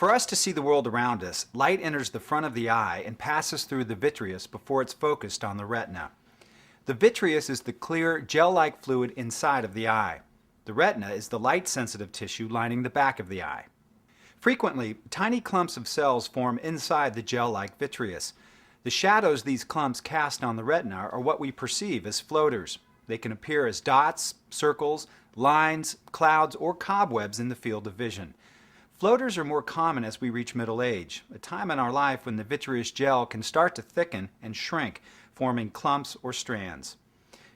For us to see the world around us, light enters the front of the eye and passes through the vitreous before it's focused on the retina. The vitreous is the clear, gel-like fluid inside of the eye. The retina is the light-sensitive tissue lining the back of the eye. Frequently, tiny clumps of cells form inside the gel-like vitreous. The shadows these clumps cast on the retina are what we perceive as floaters. They can appear as dots, circles, lines, clouds, or cobwebs in the field of vision. Floaters are more common as we reach middle age, a time in our life when the vitreous gel can start to thicken and shrink, forming clumps or strands.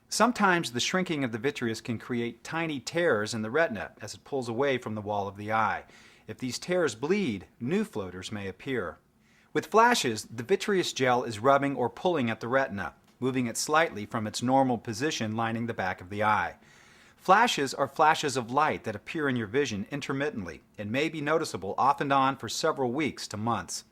Sometimes the shrinking of the vitreous can create tiny tears in the retina as it pulls away from the wall of the eye. If these tears bleed, new floaters may appear. With flashes, the vitreous gel is rubbing or pulling at the retina, moving it slightly from its normal position lining the back of the eye. Flashes are flashes of light that appear in your vision intermittently and may be noticeable off and on for several weeks to months.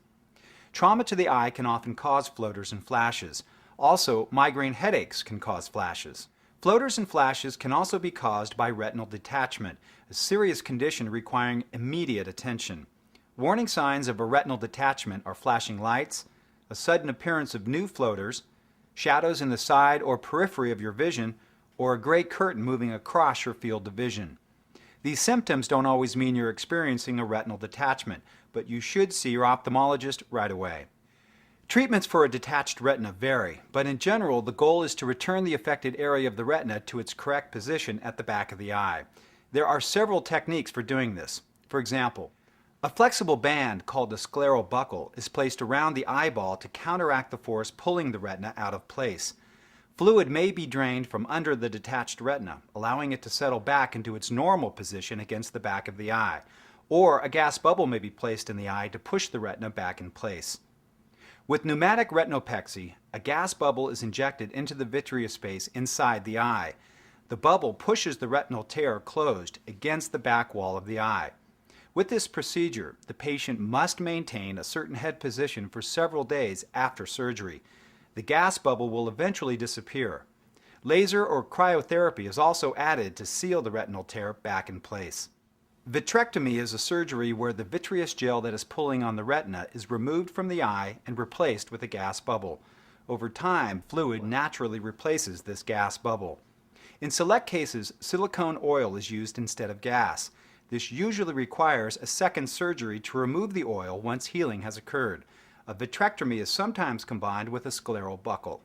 Trauma to the eye can often cause floaters and flashes. Also, migraine headaches can cause flashes. Floaters and flashes can also be caused by retinal detachment, a serious condition requiring immediate attention. Warning signs of a retinal detachment are flashing lights, a sudden appearance of new floaters, shadows in the side or periphery of your vision, or a gray curtain moving across your field of vision. These symptoms don't always mean you're experiencing a retinal detachment, but you should see your ophthalmologist right away. Treatments for a detached retina vary, but in general the goal is to return the affected area of the retina to its correct position at the back of the eye. There are several techniques for doing this. For example, a flexible band called a scleral buckle is placed around the eyeball to counteract the force pulling the retina out of place. Fluid may be drained from under the detached retina, allowing it to settle back into its normal position against the back of the eye, or a gas bubble may be placed in the eye to push the retina back in place. With pneumatic retinopexy, a gas bubble is injected into the vitreous space inside the eye. The bubble pushes the retinal tear closed against the back wall of the eye. With this procedure, the patient must maintain a certain head position for several days after surgery. The gas bubble will eventually disappear. Laser or cryotherapy is also added to seal the retinal tear back in place. Vitrectomy is a surgery where the vitreous gel that is pulling on the retina is removed from the eye and replaced with a gas bubble. Over time, fluid naturally replaces this gas bubble. In select cases, silicone oil is used instead of gas. This usually requires a second surgery to remove the oil once healing has occurred. A vitrectomy is sometimes combined with a scleral buckle.